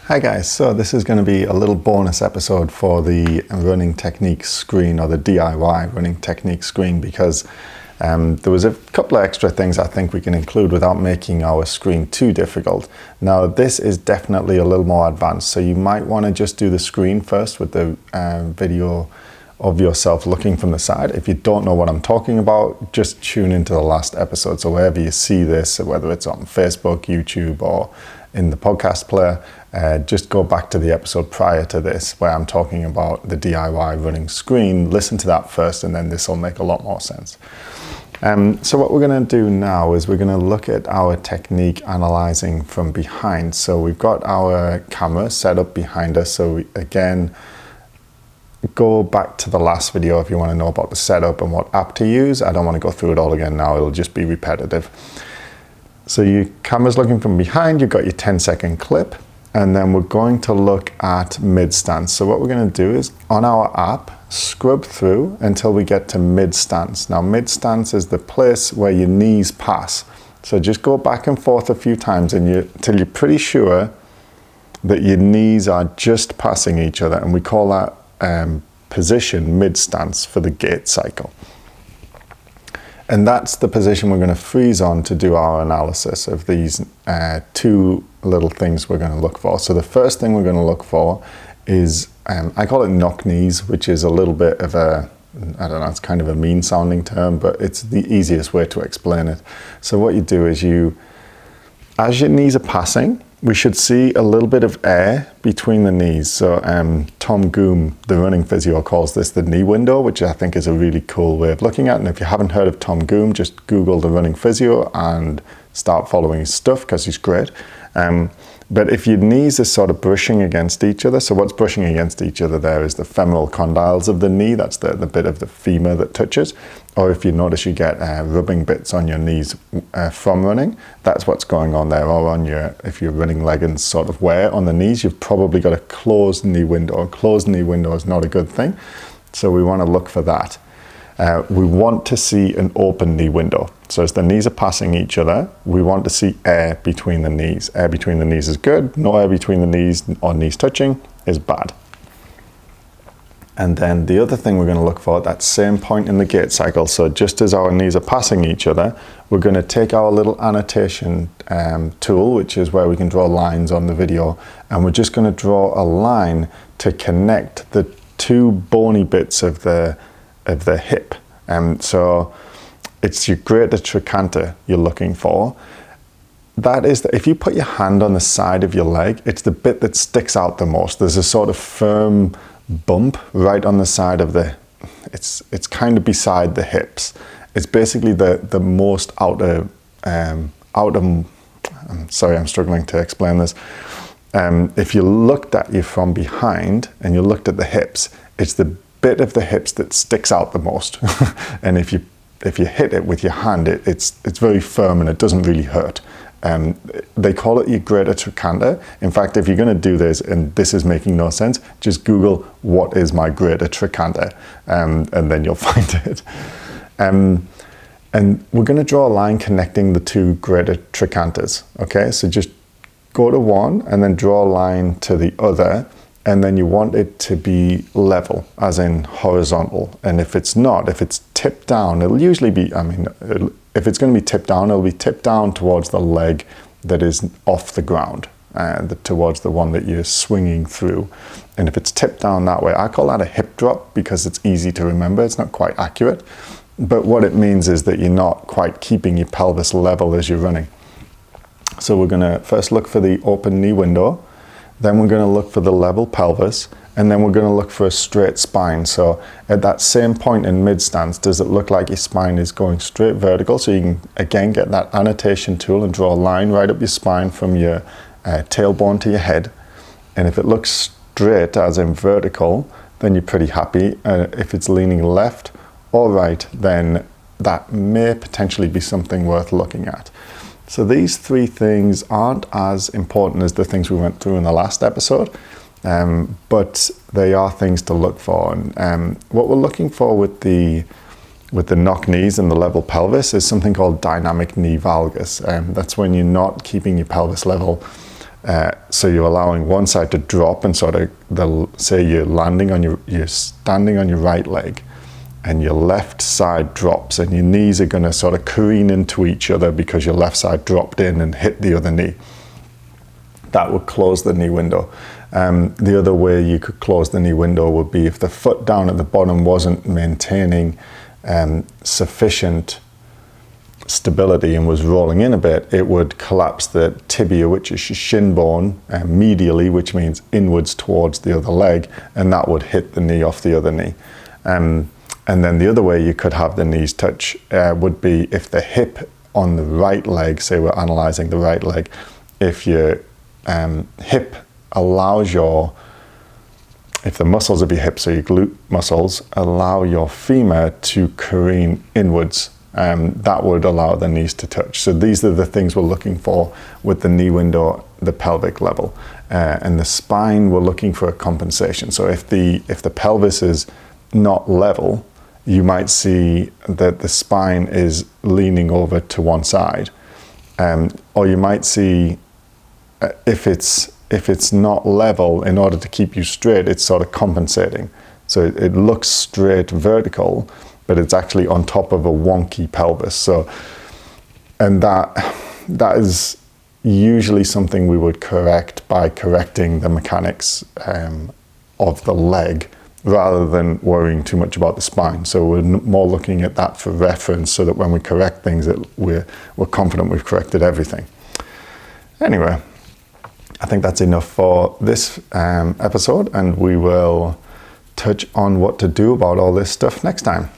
Hi guys, so this is going to be a little bonus episode for the running technique screen, or the DIY running technique screen, because there was a couple of extra things I think we can include without making our screen too difficult. Now this is definitely a little more advanced, so you might want to just do the screen first with the video of yourself looking from the side. If you don't know what I'm talking about, just tune into the last episode. So wherever you see this, whether it's on Facebook, YouTube, or in the podcast player, just go back to the episode prior to this where I'm talking about the DIY running screen. Listen to that first, and then this will make a lot more sense. So what we're going to do now is we're going to look at our technique analyzing from behind. So we've got our camera set up behind us. So again, go back to the last video if you want to know about the setup and what app to use. I don't want to go through it all again now, it'll just be repetitive. So your camera's looking from behind, you've got your 10-second clip, and then we're going to look at mid stance. So what we're going to do is, on our app, scrub through until we get to mid stance. Now mid stance is the place where your knees pass. So just go back and forth a few times until you're pretty sure that your knees are just passing each other, and we call that position mid stance for the gait cycle. And that's the position we're going to freeze on to do our analysis of these two little things we're going to look for. So the first thing we're going to look for is, I call it knock knees, which is a little bit of a, I don't know, it's kind of a mean sounding term, but it's the easiest way to explain it. So what you do is as your knees are passing, we should see a little bit of air between the knees. So Tom Goom, the running physio, calls this the knee window, which I think is a really cool way of looking at it. And if you haven't heard of Tom Goom, just Google the running physio and start following his stuff, because he's great. But if your knees are sort of brushing against each other, so what's brushing against each other there is the femoral condyles of the knee, that's the bit of the femur that touches. Or if you notice you get rubbing bits on your knees from running, that's what's going on there. Or on if you're running leggings sort of wear on the knees, you've probably got a closed knee window. A closed knee window is not a good thing, so we want to look for that. We want to see an open knee window. So as the knees are passing each other, we want to see air between the knees. Air between the knees is good. No air between the knees or knees touching is bad. And then the other thing we're going to look for at that same point in the gait cycle, so just as our knees are passing each other, we're going to take our little annotation tool, which is where we can draw lines on the video, and we're just going to draw a line to connect the two bony bits of the hip. So it's your greater trichanter you're looking for. That is, if you put your hand on the side of your leg, it's the bit that sticks out the most. There's a sort of firm bump right on the side of it's kind of beside the hips. It's basically the most outer, I'm sorry, I'm struggling to explain this. If you looked at you from behind and you looked at the hips, it's the bit of the hips that sticks out the most. And if you hit it with your hand, it's very firm and it doesn't really hurt. They call it your greater trichanter. In fact, if you're going to do this and this is making no sense, just Google what is my greater trichanter, and then you'll find it. And we're going to draw a line connecting the two greater trichanters. Okay, so just go to one and then draw a line to the other, and then you want it to be level, as in horizontal. And if it's not, if it's tipped down, it'll usually be, if it's going to be tipped down, it'll be tipped down towards the leg that is off the ground, towards the one that you're swinging through. And if it's tipped down that way, I call that a hip drop because it's easy to remember. It's not quite accurate, but what it means is that you're not quite keeping your pelvis level as you're running. So we're going to first look for the open knee window, then we're going to look for the level pelvis, and then we're going to look for a straight spine. So at that same point in mid stance, does it look like your spine is going straight vertical? So you can again get that annotation tool and draw a line right up your spine from your tailbone to your head. And if it looks straight, as in vertical, then you're pretty happy. If it's leaning left or right, then that may potentially be something worth looking at. So these three things aren't as important as the things we went through in the last episode, but they are things to look for. And what we're looking for with the knock knees and the level pelvis is something called dynamic knee valgus. That's when you're not keeping your pelvis level So you're allowing one side to drop and sort of, say you're standing on your right leg and your left side drops and your knees are going to sort of careen into each other because your left side dropped in and hit the other knee. That would close the knee window. The other way you could close the knee window would be if the foot down at the bottom wasn't maintaining sufficient stability and was rolling in a bit, it would collapse the tibia, which is your shin bone, medially, which means inwards towards the other leg, and that would hit the knee off the other knee. And then the other way you could have the knees touch would be if the hip on the right leg, say we're analysing the right leg, if your hip allows if the muscles of your hips, so your glute muscles, allow your femur to careen inwards, that would allow the knees to touch. So these are the things we're looking for with the knee window, the pelvic level. And the spine, we're looking for a compensation. So if the pelvis is not level, you might see that the spine is leaning over to one side. Or you might see if it's not level, in order to keep you straight, it's sort of compensating. So it looks straight vertical, but it's actually on top of a wonky pelvis. So, and that is usually something we would correct by correcting the mechanics of the leg, rather than worrying too much about the spine. So we're more looking at that for reference, so that when we correct things, we're confident we've corrected everything. Anyway, I think that's enough for this episode, and we will touch on what to do about all this stuff next time.